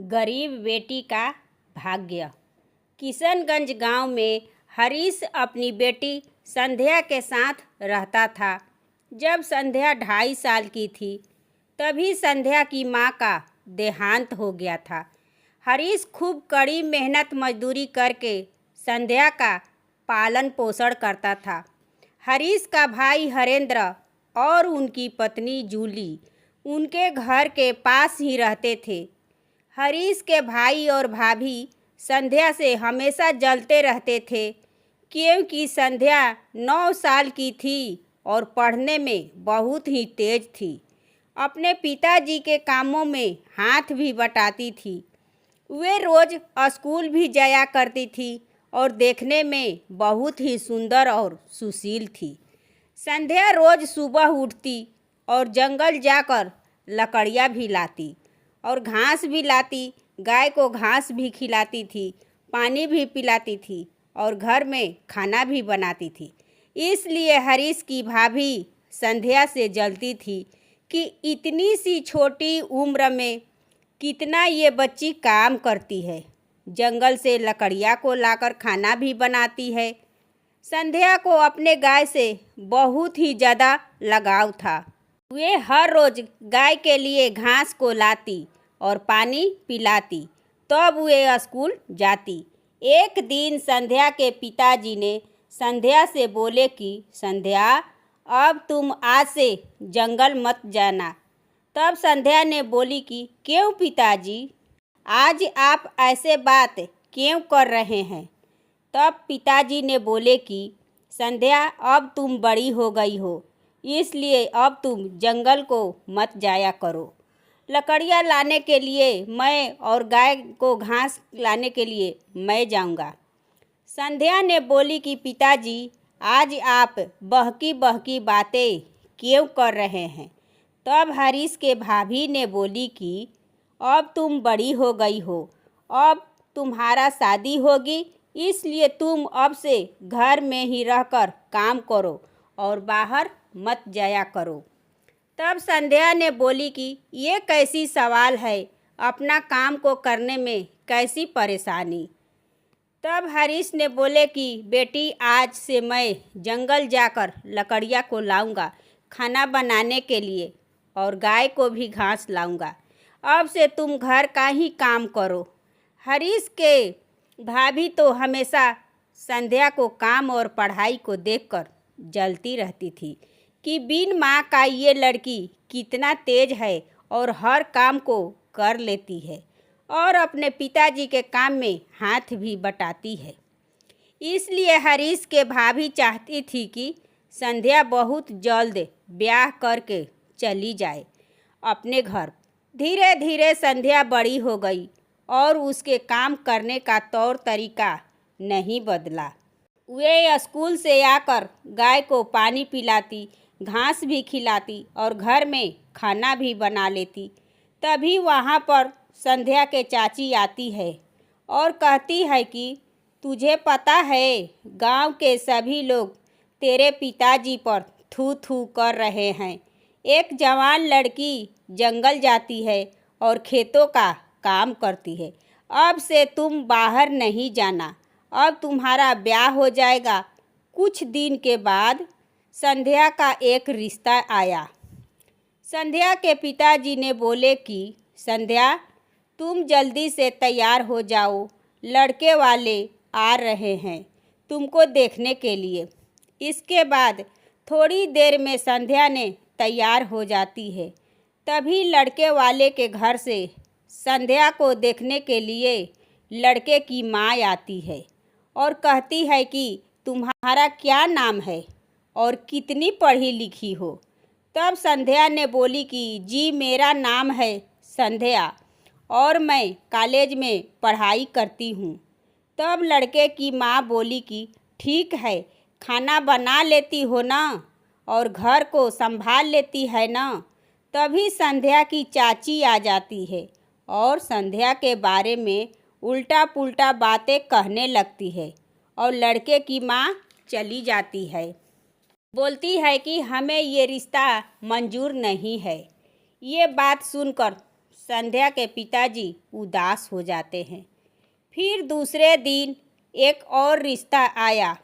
गरीब बेटी का भाग्य। किशनगंज गांव में हरीश अपनी बेटी संध्या के साथ रहता था। जब संध्या 2.5 साल की थी तभी संध्या की माँ का देहांत हो गया था। हरीश खूब कड़ी मेहनत मजदूरी करके संध्या का पालन पोषण करता था। हरीश का भाई हरेंद्र और उनकी पत्नी जूली उनके घर के पास ही रहते थे। हरीश के भाई और भाभी संध्या से हमेशा जलते रहते थे क्योंकि संध्या 9 साल की थी और पढ़ने में बहुत ही तेज थी। अपने पिताजी के कामों में हाथ भी बटाती थी। वे रोज़ स्कूल भी जाया करती थी और देखने में बहुत ही सुंदर और सुशील थी। संध्या रोज़ सुबह उठती और जंगल जाकर लकड़ियाँ भी लाती और घास भी लाती। गाय को घास भी खिलाती थी, पानी भी पिलाती थी और घर में खाना भी बनाती थी। इसलिए हरीश की भाभी संध्या से जलती थी कि इतनी सी छोटी उम्र में कितना ये बच्ची काम करती है। जंगल से लकड़ियाँ को लाकर खाना भी बनाती है। संध्या को अपने गाय से बहुत ही ज़्यादा लगाव था। वे हर रोज़ गाय के लिए घास को लाती और पानी पिलाती, तब वे स्कूल जाती। एक दिन संध्या के पिताजी ने संध्या से बोले कि संध्या, अब तुम आज से जंगल मत जाना। तब संध्या ने बोली कि क्यों पिताजी, आज आप ऐसे बात क्यों कर रहे हैं। तब पिताजी ने बोले कि संध्या, अब तुम बड़ी हो गई हो, इसलिए अब तुम जंगल को मत जाया करो। लकड़ियाँ लाने के लिए मैं और गाय को घास लाने के लिए मैं जाऊंगा। संध्या ने बोली कि पिताजी, आज आप बहकी बहकी बातें क्यों कर रहे हैं। तब हरीश के भाभी ने बोली कि अब तुम बड़ी हो गई हो, अब तुम्हारा शादी होगी, इसलिए तुम अब से घर में ही रहकर काम करो और बाहर मत जाया करो। तब संध्या ने बोली कि ये कैसी सवाल है, अपना काम को करने में कैसी परेशानी। तब हरीश ने बोले कि बेटी, आज से मैं जंगल जाकर लकड़ियाँ को लाऊंगा खाना बनाने के लिए और गाय को भी घास लाऊंगा। अब से तुम घर का ही काम करो। हरीश के भाभी तो हमेशा संध्या को काम और पढ़ाई को देखकर जलती रहती थी कि बिन माँ का ये लड़की कितना तेज है और हर काम को कर लेती है और अपने पिताजी के काम में हाथ भी बटाती है। इसलिए हरीश के भाभी चाहती थी कि संध्या बहुत जल्द ब्याह करके चली जाए अपने घर। धीरे धीरे संध्या बड़ी हो गई और उसके काम करने का तौर तरीका नहीं बदला। वे स्कूल से आकर गाय को पानी पिलाती, घास भी खिलाती और घर में खाना भी बना लेती। तभी वहाँ पर संध्या के चाची आती है और कहती है कि तुझे पता है, गांव के सभी लोग तेरे पिताजी पर थू थू कर रहे हैं। एक जवान लड़की जंगल जाती है और खेतों का काम करती है। अब से तुम बाहर नहीं जाना, अब तुम्हारा ब्याह हो जाएगा। कुछ दिन के बाद संध्या का एक रिश्ता आया। संध्या के पिताजी ने बोले कि संध्या, तुम जल्दी से तैयार हो जाओ, लड़के वाले आ रहे हैं तुमको देखने के लिए। इसके बाद थोड़ी देर में संध्या ने तैयार हो जाती है। तभी लड़के वाले के घर से संध्या को देखने के लिए लड़के की माँ आती है और कहती है कि तुम्हारा क्या नाम है और कितनी पढ़ी लिखी हो। तब संध्या ने बोली कि जी, मेरा नाम है संध्या और मैं कॉलेज में पढ़ाई करती हूँ। तब लड़के की माँ बोली कि ठीक है, खाना बना लेती हो ना और घर को संभाल लेती है ना। तभी संध्या की चाची आ जाती है और संध्या के बारे में उल्टा पुल्टा बातें कहने लगती है और लड़के की माँ चली जाती है। बोलती है कि हमें ये रिश्ता मंजूर नहीं है। ये बात सुनकर संध्या के पिताजी उदास हो जाते हैं। फिर दूसरे दिन एक और रिश्ता आया।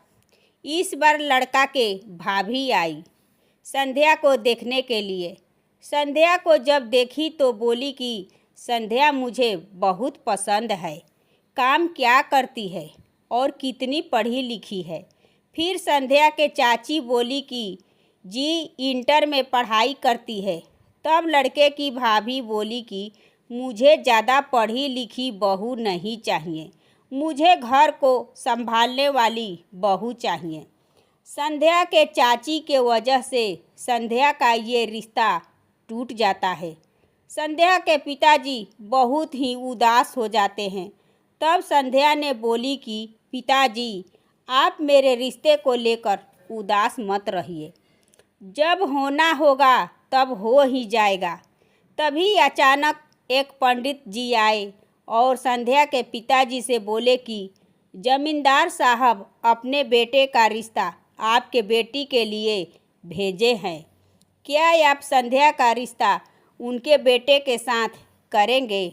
इस बार लड़का के भाभी आई संध्या को देखने के लिए। संध्या को जब देखी तो बोली कि संध्या मुझे बहुत पसंद है, काम क्या करती है और कितनी पढ़ी लिखी है। फिर संध्या के चाची बोली कि जी इंटर में पढ़ाई करती है। तब लड़के की भाभी बोली कि मुझे ज़्यादा पढ़ी लिखी बहू नहीं चाहिए, मुझे घर को संभालने वाली बहू चाहिए। संध्या के चाची के वजह से संध्या का ये रिश्ता टूट जाता है। संध्या के पिताजी बहुत ही उदास हो जाते हैं। तब संध्या ने बोली कि पिताजी आप मेरे रिश्ते को लेकर उदास मत रहिए, जब होना होगा तब हो ही जाएगा। तभी अचानक एक पंडित जी आए और संध्या के पिताजी से बोले कि जमींदार साहब अपने बेटे का रिश्ता आपके बेटी के लिए भेजे हैं, क्या आप संध्या का रिश्ता उनके बेटे के साथ करेंगे।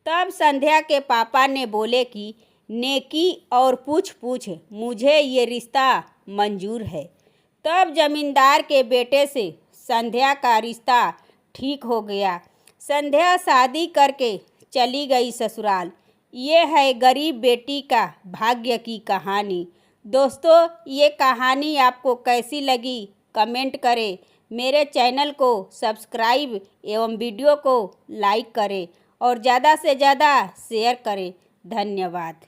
तब संध्या के पापा ने बोले कि नेकी और पूछ पूछ मुझे ये रिश्ता मंजूर है। तब जमींदार के बेटे से संध्या का रिश्ता ठीक हो गया। संध्या शादी करके चली गई ससुराल। ये है गरीब बेटी का भाग्य की कहानी। दोस्तों, ये कहानी आपको कैसी लगी कमेंट करें। मेरे चैनल को सब्सक्राइब एवं वीडियो को लाइक करें और ज़्यादा से ज़्यादा शेयर करें। धन्यवाद।